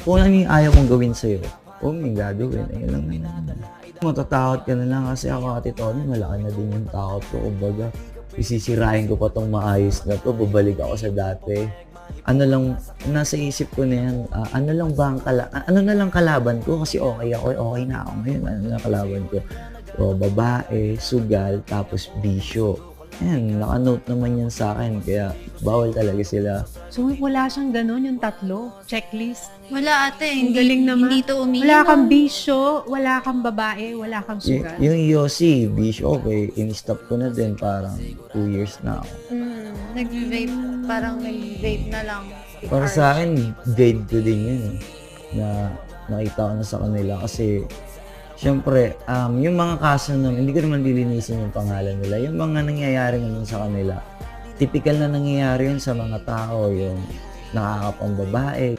Kung ano yung ayaw kong gawin sa'yo, huwag mong gagawin. Ayun lang naman. Matatakot ka na lang kasi ako, Ate Tony, malaki na din yung takot ko. Kumbaga, isisirain ko pa tong maayos na to, babalik ako sa dati. Ano lang, nasa isip ko na yan, ano lang ba ang ano na lang kalaban ko kasi okay ako, okay na ako ngayon. Ano na kalaban ko? O, babae, sugal, tapos bisyo. Ayan, naka-note naman yan sa akin, kaya bawal talaga sila. So, wala siyang ganun, yung tatlo, checklist. Wala ate, Ang hindi, galing naman. hindi to umiinom. Wala kang bisyo, wala kang babae, wala kang sugal. Yung Yossi, bisyo, okay, in-stop ko na din, parang 2 years na ako. Nag-vape, parang nag-vape na lang. Para sa akin, grade ko din yun, na nakita ko na sa kanila kasi syempre, yung mga kaso naman, hindi ko naman lilinisin yung pangalan nila. Yung mga nangyayari naman sa kanila, typical na nangyayari yun sa mga tao, yung nakakapambabae,